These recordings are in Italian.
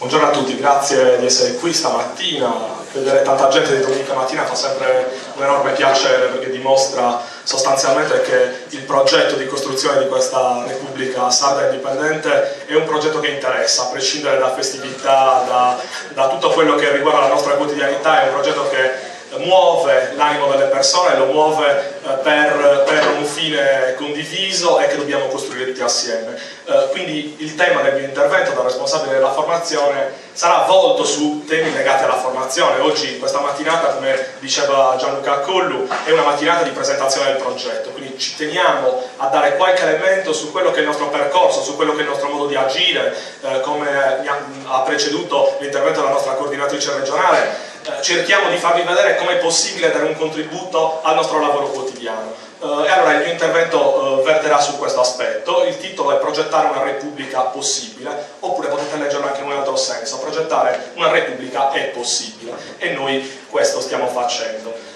Buongiorno a tutti, grazie di essere qui stamattina. Vedere tanta gente di domenica mattina fa sempre un enorme piacere, perché dimostra sostanzialmente che il progetto di costruzione di questa Repubblica Sarda indipendente è un progetto che interessa, a prescindere da festività, da tutto quello che riguarda la nostra quotidianità. È un progetto che muove l'animo delle persone, lo muove per un fine condiviso e che dobbiamo costruire tutti assieme. Quindi il tema del mio intervento da responsabile della formazione sarà volto su temi legati alla formazione. Oggi, questa mattinata, come diceva Gianluca Collu, è una mattinata di presentazione del progetto, quindi ci teniamo a dare qualche elemento su quello che è il nostro percorso, su quello che è il nostro modo di agire, come ha preceduto l'intervento della nostra coordinatrice regionale. Cerchiamo di farvi vedere come è possibile dare un contributo al nostro lavoro quotidiano. E allora il mio intervento verterà su questo aspetto. Il titolo è Progettare una Repubblica possibile, oppure potete leggerlo anche in un altro senso: progettare una Repubblica è possibile, e noi questo stiamo facendo.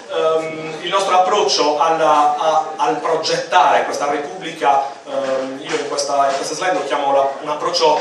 Il nostro approccio al progettare questa Repubblica, io in questa slide lo chiamo un approccio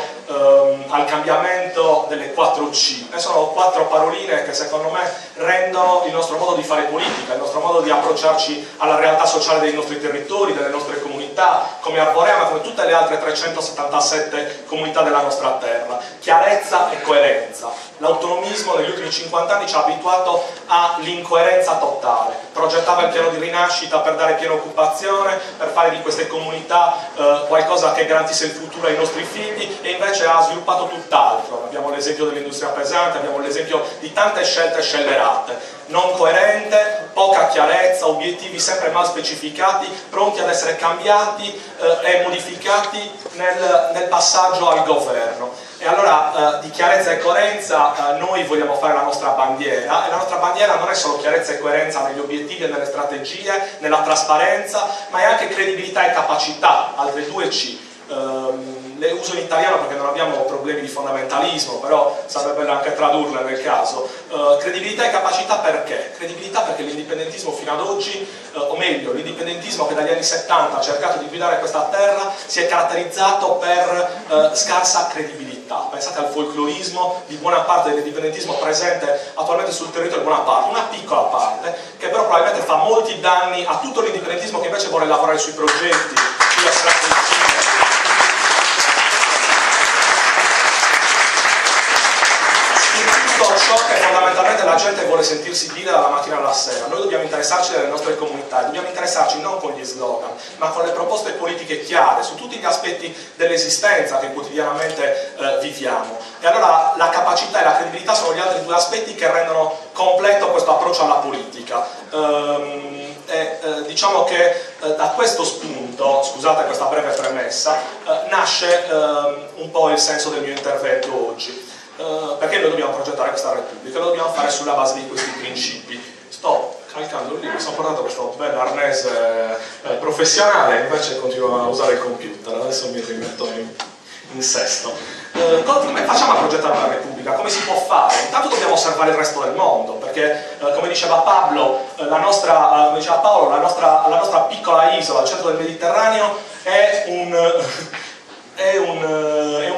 al cambiamento delle 4C. E sono 4 paroline che secondo me rendono il nostro modo di fare politica, il nostro modo di approcciarci alla realtà sociale dei nostri territori, delle nostre comunità, come Arborea, ma come tutte le altre 377 comunità della nostra terra. Chiarezza e coerenza. L'autonomismo negli ultimi 50 anni ci ha abituato all'incoerenza totale. Progettava il piano di rinascita per dare piena occupazione, per fare di queste comunità qualcosa che garantisse il futuro ai nostri figli, e invece ha sviluppato tutt'altro. Abbiamo l'esempio dell'industria pesante, abbiamo l'esempio di tante scelte scellerate. Non coerente, poca chiarezza, obiettivi sempre mal specificati, pronti ad essere cambiati e modificati nel passaggio al governo. E allora di chiarezza e coerenza noi vogliamo fare la nostra bandiera, e la nostra bandiera non è solo chiarezza e coerenza negli obiettivi e nelle strategie, nella trasparenza, ma è anche credibilità e capacità, altre 2C. Le uso in italiano perché non abbiamo problemi di fondamentalismo, però sarebbe bello anche tradurle nel caso. Credibilità e capacità perché? Credibilità perché l'indipendentismo fino ad oggi, o meglio, l'indipendentismo che dagli anni 70 ha cercato di guidare questa terra, si è caratterizzato per scarsa credibilità. Pensate al folclorismo di buona parte dell'indipendentismo presente attualmente sul territorio, buona parte, una piccola parte, che però probabilmente fa molti danni a tutto l'indipendentismo che invece vuole lavorare sui progetti, sulla strategia. Ciò che fondamentalmente la gente vuole sentirsi dire dalla mattina alla sera. Noi dobbiamo interessarci delle nostre comunità, dobbiamo interessarci non con gli slogan, ma con le proposte politiche chiare su tutti gli aspetti dell'esistenza che quotidianamente viviamo. E allora la capacità e la credibilità sono gli altri 2 aspetti che rendono completo questo approccio alla politica. Diciamo che da questo spunto, scusate questa breve premessa, nasce un po' il senso del mio intervento oggi. Perché noi dobbiamo progettare questa Repubblica? Lo dobbiamo fare sulla base di questi principi. Sto calcando il libro, mi sono portato questo bel arnese professionale, invece continuo a usare il computer. Adesso mi rimetto in sesto. Come facciamo a progettare una Repubblica? Come si può fare? Intanto dobbiamo osservare il resto del mondo, perché come diceva Paolo, la nostra piccola isola al centro del Mediterraneo è un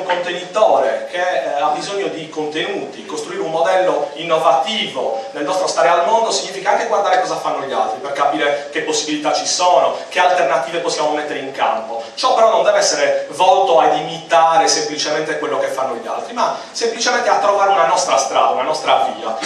contenitore che ha bisogno di contenuti. Costruire un modello innovativo nel nostro stare al mondo significa anche guardare cosa fanno gli altri, per capire che possibilità ci sono, che alternative possiamo mettere in campo. Ciò però non deve essere volto ad imitare semplicemente quello che fanno gli altri, ma semplicemente a trovare una nostra strada, una nostra via.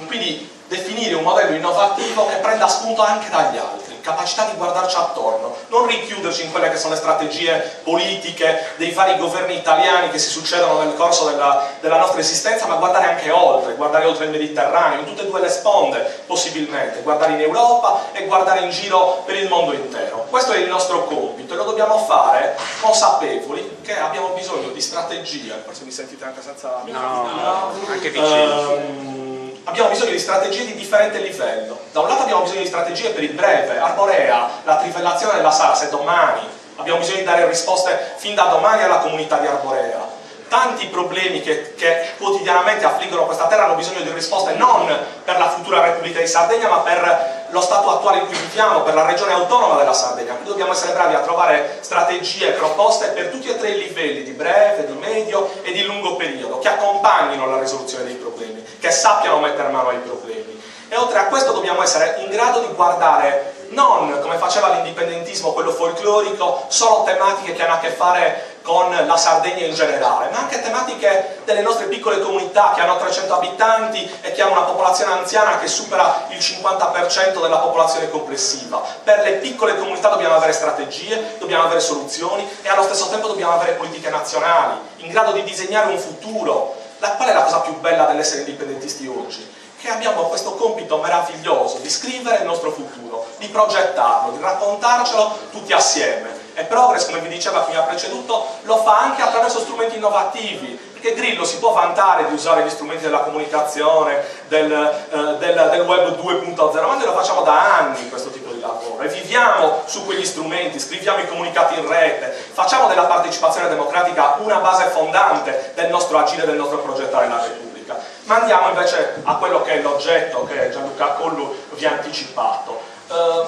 Quindi definire un modello innovativo che prenda spunto anche dagli altri, capacità di guardarci attorno, non rinchiuderci in quelle che sono le strategie politiche dei vari governi italiani che si succedono nel corso della nostra esistenza, ma guardare anche oltre, guardare oltre il Mediterraneo, in tutte e 2 le sponde possibilmente, guardare in Europa e guardare in giro per il mondo intero. Questo è il nostro compito e lo dobbiamo fare consapevoli che abbiamo bisogno di strategie. Forse mi sentite anche senza... No, anche vicino. Abbiamo bisogno di strategie di differente livello. Da un lato abbiamo bisogno di strategie per il breve, Arborea, la trivellazione della SARS è domani, abbiamo bisogno di dare risposte fin da domani alla comunità di Arborea. Tanti problemi che quotidianamente affliggono questa terra hanno bisogno di risposte non per la futura Repubblica di Sardegna, ma per lo stato attuale in cui viviamo per la regione autonoma della Sardegna. Quindi dobbiamo essere bravi a trovare strategie e proposte per tutti e tre i livelli, di breve, di medio e di lungo periodo, che accompagnino la risoluzione dei problemi, che sappiano mettere mano ai problemi. E oltre a questo dobbiamo essere in grado di guardare non, come faceva l'indipendentismo, quello folclorico, solo tematiche che hanno a che fare con la Sardegna in generale, ma anche tematiche delle nostre piccole comunità che hanno 300 abitanti e che hanno una popolazione anziana che supera il 50% della popolazione complessiva. Per le piccole comunità dobbiamo avere strategie, dobbiamo avere soluzioni e allo stesso tempo dobbiamo avere politiche nazionali in grado di disegnare un futuro. Qual è la cosa più bella dell'essere indipendentisti oggi? Che abbiamo questo compito meraviglioso di scrivere il nostro futuro, di progettarlo, di raccontarcelo tutti assieme. E Progress, come vi diceva chi mi ha preceduto, lo fa anche attraverso strumenti innovativi, perché Grillo si può vantare di usare gli strumenti della comunicazione, del web 2.0, ma noi lo facciamo da anni questo tipo di lavoro e viviamo su quegli strumenti, scriviamo i comunicati in rete, facciamo della partecipazione democratica una base fondante del nostro agire, del nostro progettare la Repubblica. Ma andiamo invece a quello che è l'oggetto che Gianluca Collu vi ha anticipato.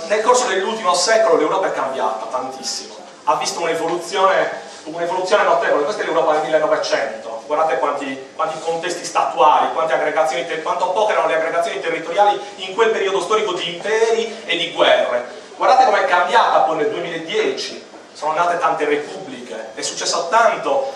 Nel corso dell'ultimo secolo l'Europa è cambiata tantissimo, ha visto un'evoluzione notevole. Questa è l'Europa del 1900, guardate quanti contesti statuali, quanto poche erano le aggregazioni territoriali in quel periodo storico di imperi e di guerre. Guardate com'è cambiata poi nel 2010, sono nate tante repubbliche, è successo tanto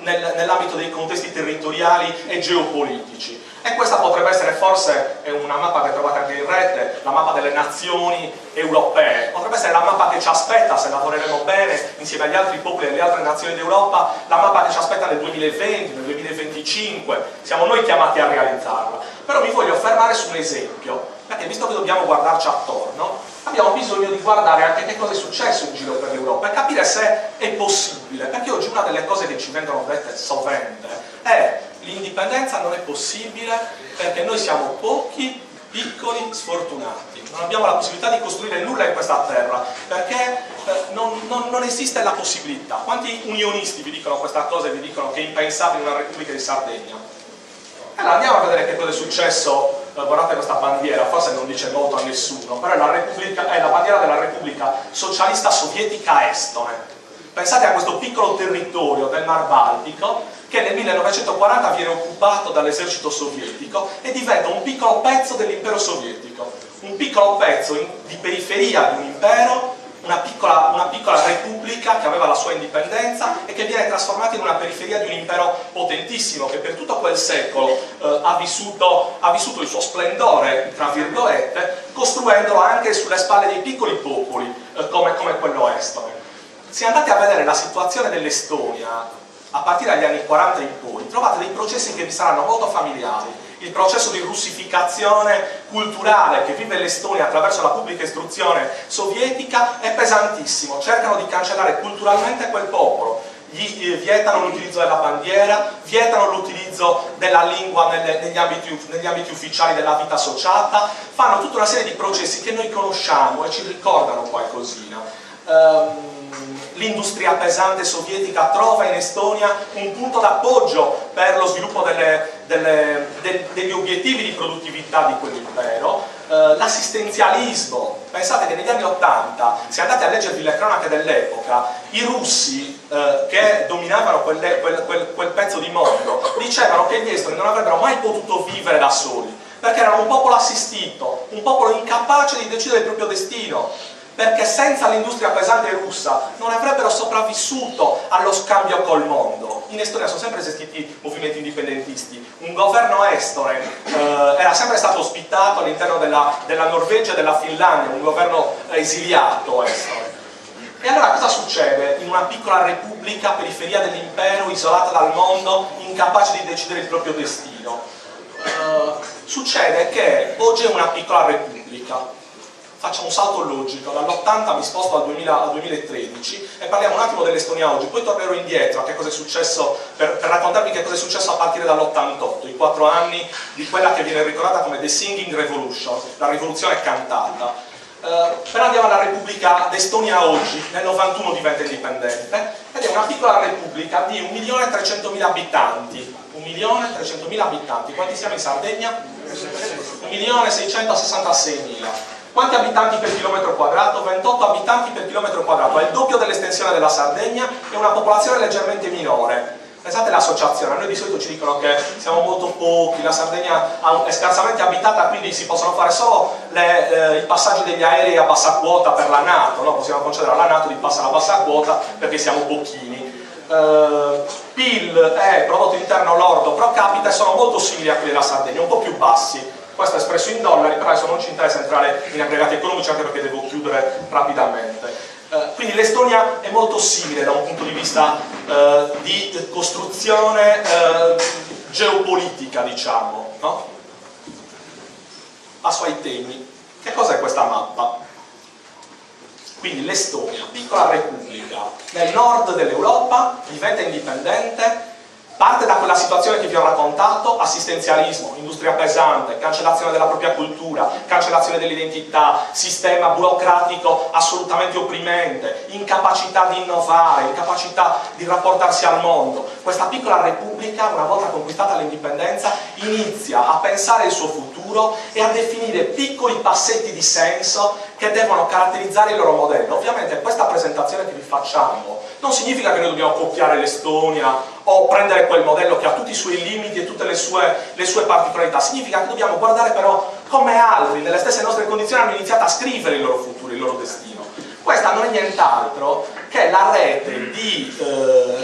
nell'ambito dei contesti territoriali e geopolitici. E questa potrebbe essere forse una mappa che trovate anche in rete, la mappa delle nazioni europee. Potrebbe essere la mappa che ci aspetta, se lavoreremo bene insieme agli altri popoli e alle altre nazioni d'Europa, la mappa che ci aspetta nel 2020, nel 2025. Siamo noi chiamati a realizzarla. Però mi voglio fermare su un esempio, perché visto che dobbiamo guardarci attorno, abbiamo bisogno di guardare anche che cosa è successo in giro per l'Europa e capire se è possibile, perché oggi una delle cose che ci vengono dette sovente è l'indipendenza non è possibile perché noi siamo pochi, piccoli, sfortunati, non abbiamo la possibilità di costruire nulla in questa terra perché non esiste la possibilità. Quanti unionisti vi dicono questa cosa e vi dicono che è impensabile una Repubblica di Sardegna? Allora andiamo a vedere che cosa è successo. Guardate questa bandiera, forse non dice molto a nessuno, però è la bandiera della Repubblica Socialista Sovietica Estone. Pensate a questo piccolo territorio del Mar Baltico che nel 1940 viene occupato dall'esercito sovietico e diventa un piccolo pezzo dell'impero sovietico, un piccolo pezzo di periferia di un impero, una piccola repubblica che aveva la sua indipendenza e che viene trasformata in una periferia di un impero potentissimo che per tutto quel secolo ha vissuto il suo splendore, tra virgolette, costruendolo anche sulle spalle dei piccoli popoli come quello estone. Se andate a vedere la situazione dell'Estonia a partire dagli anni 40 in poi, trovate dei processi che vi saranno molto familiari. Il processo di russificazione culturale che vive l'Estonia attraverso la pubblica istruzione sovietica è pesantissimo, cercano di cancellare culturalmente quel popolo, gli vietano l'utilizzo della bandiera, vietano l'utilizzo della lingua negli ambiti ufficiali della vita associata, fanno tutta una serie di processi che noi conosciamo e ci ricordano qualcosina. L'industria pesante sovietica trova in Estonia un punto d'appoggio per lo sviluppo degli obiettivi di produttività di quell'impero. L'assistenzialismo, pensate che negli anni 80, se andate a leggervi le cronache dell'epoca, i russi che dominavano quel pezzo di mondo dicevano che gli estoni non avrebbero mai potuto vivere da soli, perché erano un popolo assistito, un popolo incapace di decidere il proprio destino, perché senza l'industria pesante russa non avrebbero sopravvissuto allo scambio col mondo. In Estonia sono sempre esistiti movimenti indipendentisti, un governo estone era sempre stato ospitato all'interno della Norvegia e della Finlandia, un governo esiliato estone. E allora cosa succede in una piccola repubblica, periferia dell'impero, isolata dal mondo, incapace di decidere il proprio destino? Succede che oggi è una piccola repubblica. Faccio un salto logico, dall'80 mi sposto al 2013 e parliamo un attimo dell'Estonia oggi, poi tornerò indietro a che cosa è successo, per raccontarvi che cosa è successo a partire dall'88, i 4 anni di quella che viene ricordata come The Singing Revolution, la rivoluzione cantata. Però andiamo alla Repubblica d'Estonia oggi, nel 91 diventa indipendente, ed è una piccola repubblica di 1.300.000 abitanti. 1.300.000 abitanti, quanti siamo in Sardegna? 1.666.000. Quanti abitanti per chilometro quadrato? 28 abitanti per chilometro quadrato, è il doppio dell'estensione della Sardegna e una popolazione leggermente minore. Pensate all'associazione, a noi di solito ci dicono che siamo molto pochi, la Sardegna è scarsamente abitata, quindi si possono fare solo i passaggi degli aerei a bassa quota per la NATO, no? Possiamo concedere alla NATO di passare a bassa quota perché siamo pochini. PIL e prodotto interno lordo pro capite sono molto simili a quelli della Sardegna, un po' più bassi. Questo è espresso in dollari, però adesso non ci interessa entrare in aggregati economici anche perché devo chiudere rapidamente. Quindi l'Estonia è molto simile da un punto di vista di costruzione geopolitica, diciamo, no? Passo ai temi. Che cos'è questa mappa? Quindi l'Estonia, piccola repubblica nel nord dell'Europa, diventa indipendente, parte da quella situazione che vi ho raccontato: assistenzialismo, industria pesante, cancellazione della propria cultura, cancellazione dell'identità, sistema burocratico assolutamente opprimente, incapacità di innovare, incapacità di rapportarsi al mondo. Questa piccola repubblica, una volta conquistata l'indipendenza, inizia a pensare il suo futuro e a definire piccoli passetti di senso che devono caratterizzare il loro modello. Ovviamente questa presentazione che vi facciamo non significa che noi dobbiamo copiare l'Estonia o prendere quel modello che ha tutti i suoi limiti e tutte le sue particolarità. Significa che dobbiamo guardare però come altri, nelle stesse nostre condizioni, hanno iniziato a scrivere il loro futuro, il loro destino. Questa non è nient'altro che la rete di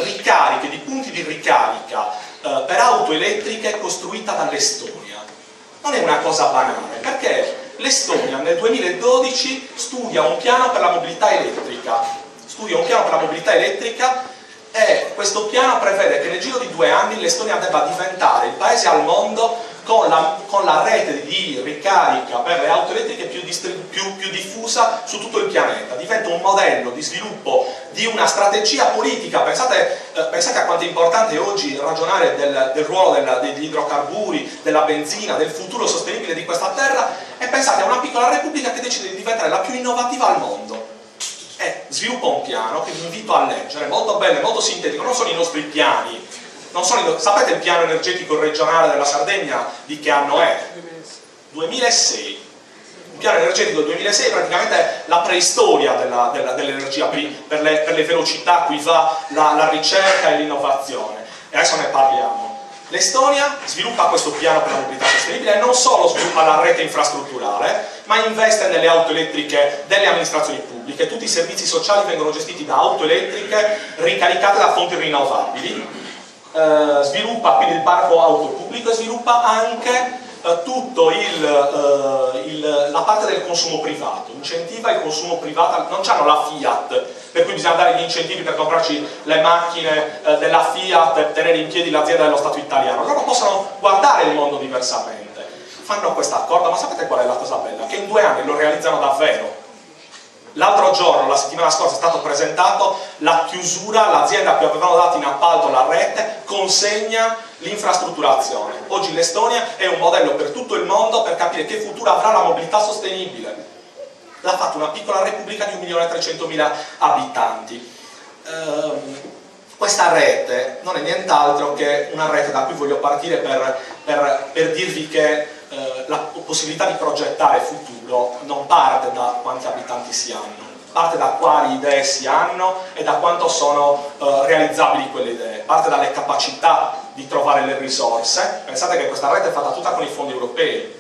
ricariche, di punti di ricarica per auto elettriche costruita dall'Estonia. Non è una cosa banale, perché l'Estonia nel 2012 studia un piano per la mobilità elettrica. E questo piano prevede che nel giro di 2 anni l'Estonia debba diventare il paese al mondo con la rete di ricarica per le auto elettriche più diffusa su tutto il pianeta. Diventa un modello di sviluppo di una strategia politica. Pensate a quanto è importante oggi ragionare del ruolo degli idrocarburi, della benzina, del futuro sostenibile di questa terra, e pensate a una piccola repubblica che decide di diventare la più innovativa al mondo. E sviluppa un piano che vi invito a leggere, molto bello, molto sintetico. Non sono i nostri piani, sapete il piano energetico regionale della Sardegna di che anno è? 2006. Il piano energetico del 2006 è praticamente la preistoria dell'energia per le velocità a cui va la ricerca e l'innovazione. E adesso ne parliamo. L'Estonia sviluppa questo piano per la mobilità sostenibile e non solo sviluppa la rete infrastrutturale, ma investe nelle auto elettriche delle amministrazioni pubbliche. Tutti i servizi sociali vengono gestiti da auto elettriche ricaricate da fonti rinnovabili. Sviluppa quindi il parco auto pubblico e sviluppa anche tutto la parte del consumo privato. Incentiva il consumo privato. Non c'hanno la Fiat, per cui bisogna dare gli incentivi per comprarci le macchine della Fiat e tenere in piedi l'azienda dello Stato italiano. Loro possono guardare il mondo diversamente. Fanno questo accordo, ma sapete qual è la cosa bella? Che in 2 anni lo realizzano davvero. L'altro giorno, la settimana scorsa, è stato presentato la chiusura, l'azienda a cui avevano dato in appalto la rete consegna l'infrastrutturazione. Oggi l'Estonia è un modello per tutto il mondo per capire che futuro avrà la mobilità sostenibile. L'ha fatto una piccola repubblica di 1.300.000 abitanti. Questa rete non è nient'altro che una rete da cui voglio partire per dirvi che la possibilità di progettare futuro non parte da quanti abitanti si hanno, parte da quali idee si hanno e da quanto sono realizzabili quelle idee, parte dalle capacità di trovare le risorse. Pensate che questa rete è fatta tutta con i fondi europei.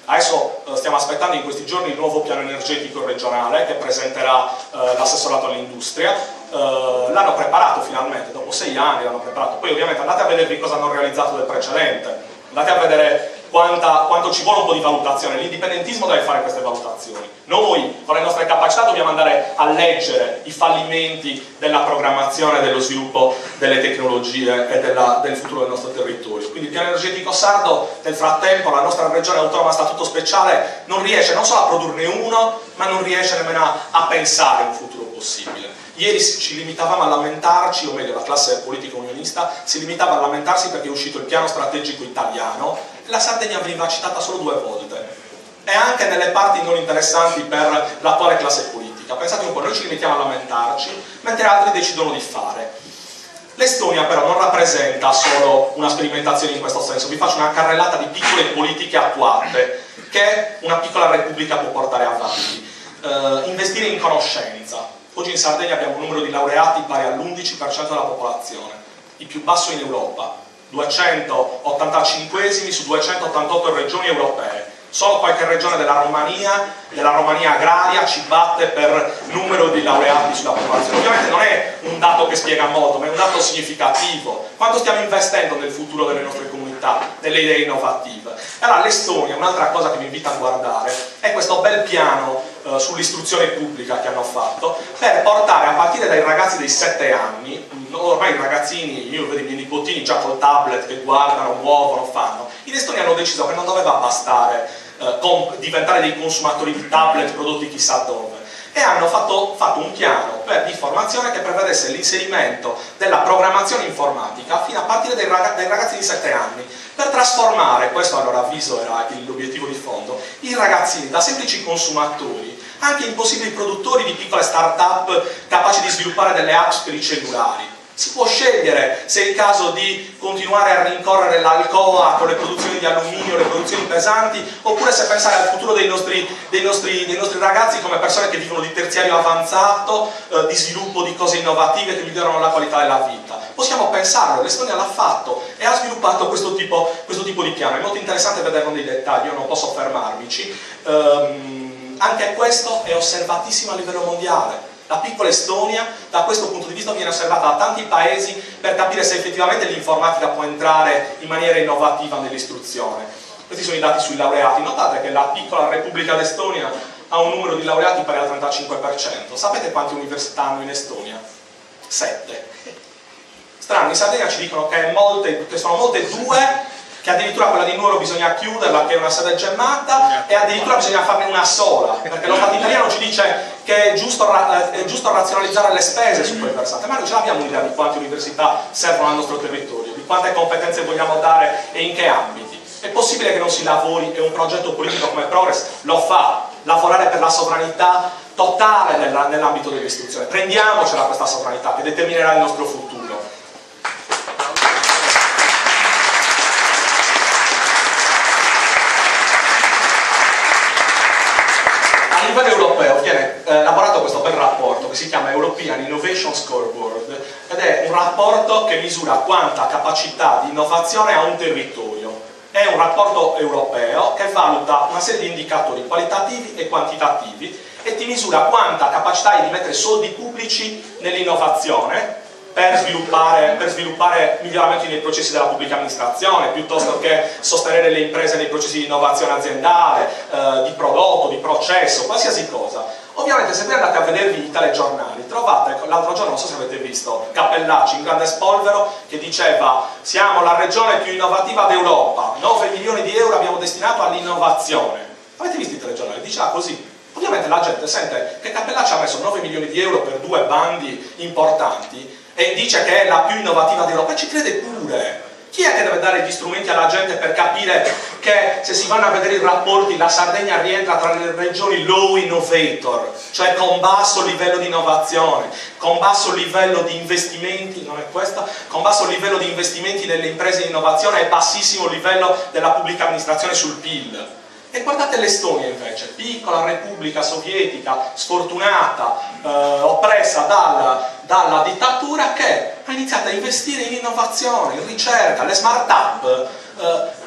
Adesso stiamo aspettando in questi giorni il nuovo piano energetico regionale che presenterà l'assessorato all'industria. L'hanno preparato finalmente, dopo 6 anni l'hanno preparato. Poi ovviamente andate a vedervi cosa hanno realizzato del precedente, andate a vedere quanto ci vuole un po' di valutazione. L'indipendentismo deve fare queste valutazioni. Noi, con le nostre capacità, dobbiamo andare a leggere i fallimenti della programmazione, dello sviluppo delle tecnologie e del futuro del nostro territorio. Quindi il piano energetico sardo, nel frattempo, la nostra regione autonoma a statuto speciale non riesce non solo a produrne uno, ma non riesce nemmeno a pensare un futuro possibile. Ieri ci limitavamo a lamentarci, o meglio la classe politica unionista si limitava a lamentarsi perché è uscito il piano strategico italiano e la Sardegna veniva citata solo 2 volte, e anche nelle parti non interessanti per l'attuale classe politica. Pensate un po', noi ci limitiamo a lamentarci mentre altri decidono di fare. L'Estonia però non rappresenta solo una sperimentazione in questo senso, vi faccio una carrellata di piccole politiche attuate che una piccola repubblica può portare avanti. Investire in conoscenza. Oggi in Sardegna abbiamo un numero di laureati pari all'11% della popolazione, il più basso in Europa, 285esimi su 288 regioni europee. Solo qualche regione della Romania agraria, ci batte per numero di laureati sulla popolazione. Ovviamente non è un dato che spiega molto, ma è un dato significativo. Quanto stiamo investendo nel futuro delle nostre comunità, nelle idee innovative? Allora l'Estonia, un'altra cosa che vi invito a guardare, è questo bel piano sull'istruzione pubblica che hanno fatto per portare a partire dai ragazzi dei 7 anni, ormai i ragazzini, io vedo i miei nipotini già col tablet che guardano, muovono, fanno. In Estonia hanno deciso che non doveva bastare diventare dei consumatori di tablet prodotti chissà dove, e hanno fatto un piano di formazione che prevedesse l'inserimento della programmazione informatica fino a partire dai ragazzi di 7 anni, per trasformare, questo a loro avviso era l'obiettivo di fondo, i ragazzini da semplici consumatori anche in possibili produttori di piccole start-up capaci di sviluppare delle apps per i cellulari. Si può scegliere se è il caso di continuare a rincorrere l'Alcoa con le produzioni di alluminio, le produzioni pesanti, oppure se pensare al futuro dei nostri ragazzi come persone che vivono di terziario avanzato, di sviluppo di cose innovative che migliorano la qualità della vita. Possiamo pensarlo, l'Estonia l'ha fatto e ha sviluppato questo tipo di piano. È molto interessante vederlo nei dettagli, io non posso fermarmici. Anche questo è osservatissimo a livello mondiale. La piccola Estonia, da questo punto di vista, viene osservata da tanti paesi per capire se effettivamente l'informatica può entrare in maniera innovativa nell'istruzione. Questi sono i dati sui laureati. Notate che la piccola Repubblica d'Estonia ha un numero di laureati pari al 35%. Sapete quante università hanno in Estonia? 7. Strano, in Sardegna ci dicono che sono molte, 2, che addirittura quella di Nuoro bisogna chiuderla, che è una sede gemmata, e addirittura bisogna farne una sola, perché lo Stato italiano ci dice che è giusto razionalizzare le spese su quel versante, ma noi ce l'abbiamo un'idea di quante università servono al nostro territorio, di quante competenze vogliamo dare e in che ambiti. È possibile che non si lavori, e un progetto politico come Progress lo fa, lavorare per la sovranità totale nell'ambito dell'istruzione. Prendiamocela questa sovranità che determinerà il nostro futuro. A livello europeo viene elaborato questo bel rapporto che si chiama European Innovation Scoreboard, ed è un rapporto che misura quanta capacità di innovazione ha un territorio. È un rapporto europeo che valuta una serie di indicatori qualitativi e quantitativi e ti misura quanta capacità hai di mettere soldi pubblici nell'innovazione per sviluppare miglioramenti nei processi della pubblica amministrazione, piuttosto che sostenere le imprese nei processi di innovazione aziendale, di prodotto, di processo, qualsiasi cosa. Ovviamente se voi andate a vedervi i telegiornali, trovate, l'altro giorno non so se avete visto, Cappellacci in grande spolvero che diceva: siamo la regione più innovativa d'Europa, 9 milioni di euro abbiamo destinato all'innovazione. Avete visto i telegiornali? Diceva così. Ovviamente la gente sente che Cappellacci ha messo 9 milioni di euro per 2 bandi importanti e dice che è la più innovativa d'Europa, e ci crede pure. Chi è che deve dare gli strumenti alla gente per capire che, se si vanno a vedere i rapporti, la Sardegna rientra tra le regioni low innovator, cioè con basso livello di innovazione, con basso livello di investimenti, non è questa? Con basso livello di investimenti nelle imprese di innovazione e bassissimo livello della pubblica amministrazione sul PIL. E guardate l'Estonia invece, piccola repubblica sovietica, sfortunata, oppressa dalla dittatura, che ha iniziato a investire in innovazione, in ricerca, le smart-up.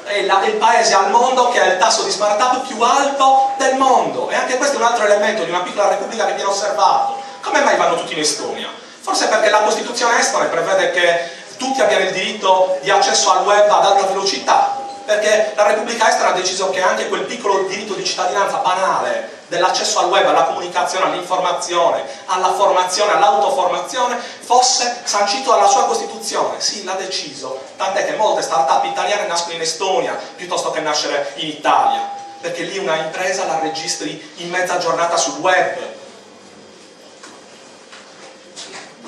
È il paese al mondo che ha il tasso di smart-up più alto del mondo. E anche questo è un altro elemento di una piccola repubblica che viene osservato. Come mai vanno tutti in Estonia? Forse perché la Costituzione estone prevede che tutti abbiano il diritto di accesso al web ad alta velocità, perché la Repubblica Estera ha deciso che anche quel piccolo diritto di cittadinanza banale dell'accesso al web, alla comunicazione, all'informazione, alla formazione, all'autoformazione fosse sancito dalla sua Costituzione. Sì, l'ha deciso, tant'è che molte start-up italiane nascono in Estonia piuttosto che nascere in Italia, perché lì una impresa la registri in mezza giornata sul web.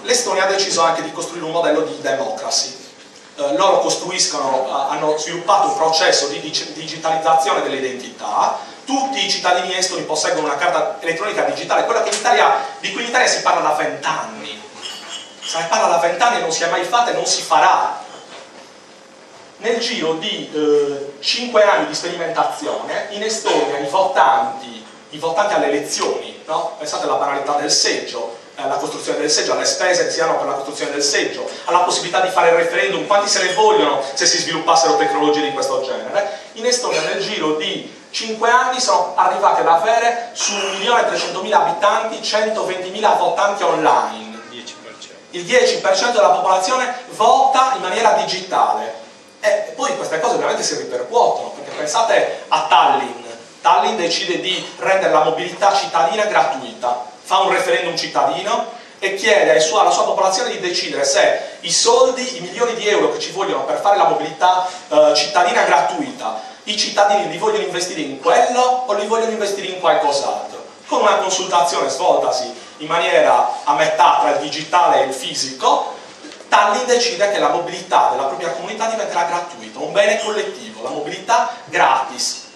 L'Estonia ha deciso anche di costruire un modello di democracy. Loro hanno sviluppato un processo di digitalizzazione delle identità. Tutti i cittadini estoni posseggono una carta elettronica digitale, quella che di cui in Italia si parla da 20 anni. Se ne parla da 20 anni e non si è mai fatta e non si farà. Nel giro di 5 anni di sperimentazione in Estonia i votanti alle elezioni, no? Pensate alla banalità del seggio, alla costruzione del seggio, alle spese che si hanno per la costruzione del seggio, alla possibilità di fare il referendum, quanti se ne vogliono se si sviluppassero tecnologie di questo genere. In Estonia nel giro di 5 anni sono arrivati ad avere su 1.300.000 abitanti 120.000 votanti online. 10%. Il 10% della popolazione vota in maniera digitale. E poi queste cose ovviamente si ripercuotono, perché pensate a Tallinn. Tallinn decide di rendere la mobilità cittadina gratuita, fa un referendum cittadino e chiede alla sua popolazione di decidere se i soldi, i milioni di euro che ci vogliono per fare la mobilità cittadina gratuita, i cittadini li vogliono investire in quello o li vogliono investire in qualcos'altro. Con una consultazione svoltasi in maniera a metà tra il digitale e il fisico, Tallinn decide che la mobilità della propria comunità diventerà gratuita, un bene collettivo, la mobilità gratis.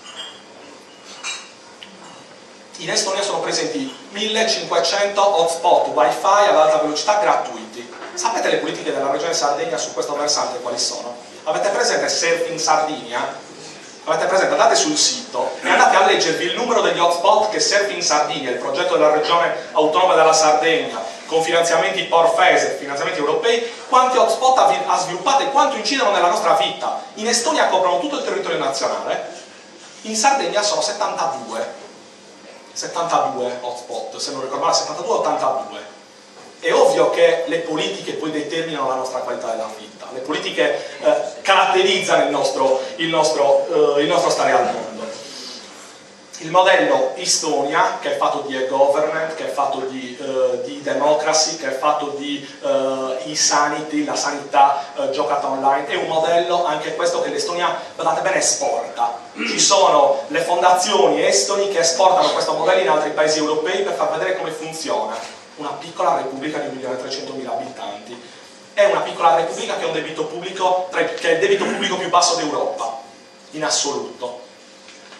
In Estonia sono presenti 1500 hotspot wifi ad alta velocità gratuiti. Sapete le politiche della regione Sardegna su questo versante quali sono? Avete presente Surfing Sardinia? Avete presente? Andate sul sito e andate a leggervi il numero degli hotspot che Surfing Sardinia, il progetto della regione autonoma della Sardegna, con finanziamenti PORFESE, finanziamenti europei, quanti hotspot ha sviluppato e quanto incidono nella nostra vita. In Estonia coprono tutto il territorio nazionale, in Sardegna sono 72 hotspot, se non ricordo male 72-82. È ovvio che le politiche poi determinano la nostra qualità della vita, le politiche caratterizzano il nostro stare al mondo. Il modello Estonia, che è fatto di e-government, che è fatto di democracy, che è fatto di e-sanity, la sanità giocata online, è un modello anche questo che l'Estonia, guardate bene, esporta. Ci sono le fondazioni estoni che esportano questo modello in altri paesi europei per far vedere come funziona. Una piccola repubblica di 1.300.000 abitanti. È una piccola repubblica che ha un debito pubblico, che è il debito pubblico più basso d'Europa, in assoluto.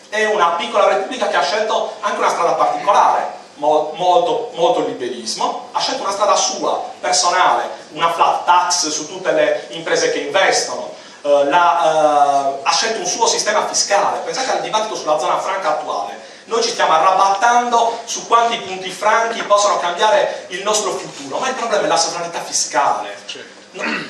È una piccola repubblica che ha scelto anche una strada particolare, molto liberismo, ha scelto una strada sua, personale, una flat tax su tutte le imprese che investono, ha scelto un suo sistema fiscale. Pensate al dibattito sulla zona franca attuale. Noi ci stiamo arrabattando su quanti punti franchi possono cambiare il nostro futuro, ma il problema è la sovranità fiscale.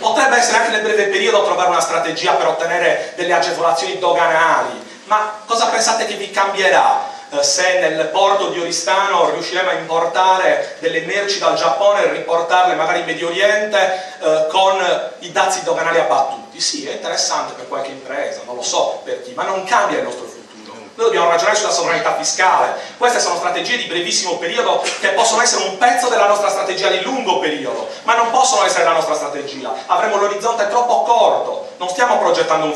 Potrebbe essere anche nel breve periodo trovare una strategia per ottenere delle agevolazioni doganali, ma cosa pensate che vi cambierà se nel porto di Oristano riusciremo a importare delle merci dal Giappone e riportarle magari in Medio Oriente con i dazi doganali abbattuti? Sì, è interessante per qualche impresa, non lo so per chi, ma non cambia il nostro futuro. Noi dobbiamo ragionare sulla sovranità fiscale. Queste sono strategie di brevissimo periodo che possono essere un pezzo della nostra strategia di lungo periodo, ma non possono essere la nostra strategia. Avremo l'orizzonte troppo corto, non stiamo progettando un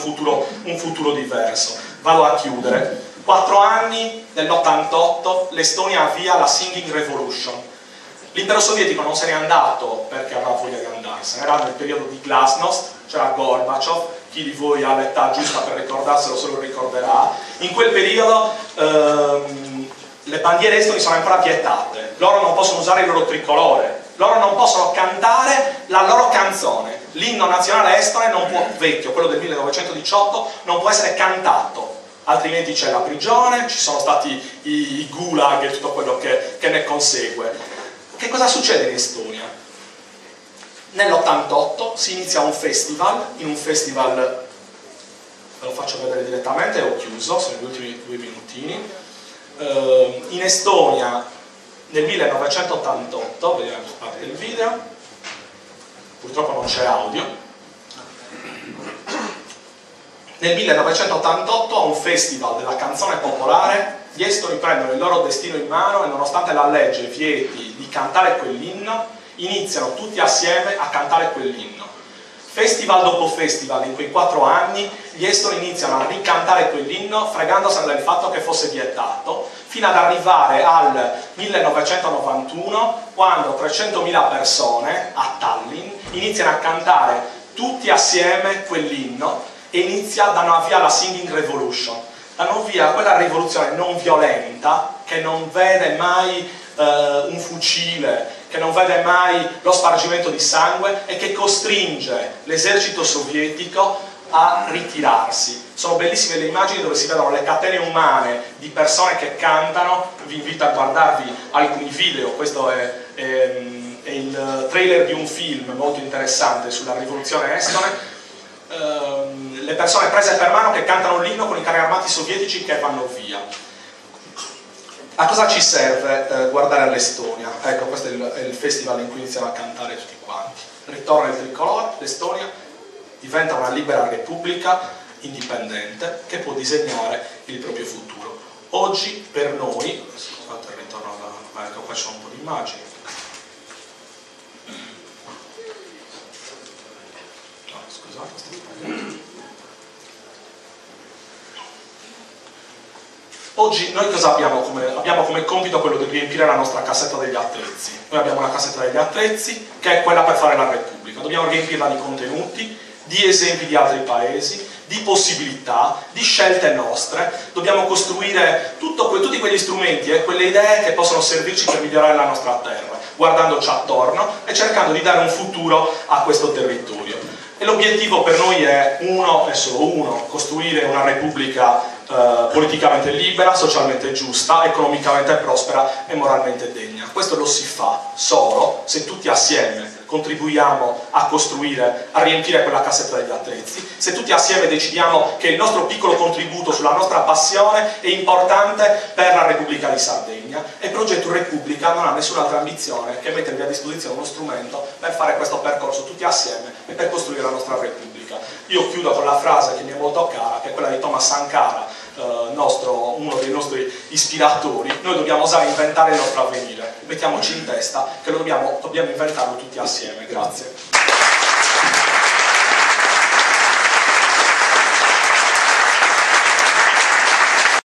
futuro diverso. Vado a chiudere. 4 anni dell'88 l'Estonia avvia la Singing Revolution. L'impero sovietico non se n'è andato perché aveva voglia di andarsene, era nel periodo di Glasnost, c'era Gorbaciov, chi di voi ha l'età giusta per ricordarselo se lo ricorderà. In quel periodo le bandiere estoni sono ancora vietate, loro non possono usare il loro tricolore, loro non possono cantare la loro canzone, l'inno nazionale estone non può, vecchio, quello del 1918, non può essere cantato, altrimenti c'è la prigione, ci sono stati i gulag e tutto quello che ne consegue. Che cosa succede in Estonia? Nell'88 si inizia un festival, in un festival, ve lo faccio vedere direttamente, ho chiuso, sono gli ultimi 2 minutini. In Estonia nel 1988, vediamo parte del video, purtroppo non c'è audio. Nel 1988 a un festival della canzone popolare gli estoni prendono il loro destino in mano e nonostante la legge vieti di cantare quell'inno, iniziano tutti assieme a cantare quell'inno. Festival dopo festival, in quei 4 anni, gli estoni iniziano a ricantare quell'inno fregandosene del fatto che fosse vietato, fino ad arrivare al 1991, quando 300.000 persone a Tallinn iniziano a cantare tutti assieme quell'inno e danno avvio alla Singing Revolution. Danno via quella rivoluzione non violenta che non vede mai un fucile, che non vede mai lo spargimento di sangue e che costringe l'esercito sovietico a ritirarsi. Sono bellissime le immagini dove si vedono le catene umane di persone che cantano. Vi invito a guardarvi alcuni video. Questo è il trailer di un film molto interessante sulla rivoluzione estone. Le persone prese per mano che cantano l'inno con i carri armati sovietici che vanno via. A cosa ci serve guardare l'Estonia? Ecco, questo è il festival in cui iniziamo a cantare tutti quanti. Ritorna il tricolore, l'Estonia diventa una libera repubblica indipendente che può disegnare il proprio futuro. Oggi per noi, scusate, ritorno ecco, qua c'è un po' di immagini. No, scusate, sto sbagliando. Oggi noi cosa abbiamo come compito? Quello di riempire la nostra cassetta degli attrezzi. Noi abbiamo una cassetta degli attrezzi che è quella per fare la Repubblica. Dobbiamo riempirla di contenuti, di esempi di altri paesi, di possibilità, di scelte nostre. Dobbiamo costruire tutti quegli strumenti e quelle idee che possono servirci per migliorare la nostra terra, guardandoci attorno e cercando di dare un futuro a questo territorio. E l'obiettivo per noi è uno, e solo uno: costruire una Repubblica politicamente libera, socialmente giusta, economicamente prospera e moralmente degna. Questo lo si fa solo se tutti assieme contribuiamo a costruire, a riempire quella cassetta degli attrezzi, se tutti assieme decidiamo che il nostro piccolo contributo sulla nostra passione è importante per la Repubblica di Sardegna. E il progetto Repubblica non ha nessun'altra ambizione che mettervi a disposizione uno strumento per fare questo percorso tutti assieme e per costruire la nostra Repubblica. Io chiudo con la frase che mi è molto cara, che è quella di Thomas Sankara, uno dei nostri ispiratori. Noi dobbiamo osare inventare il nostro avvenire. Mettiamoci in testa che lo dobbiamo inventarlo tutti assieme. Grazie.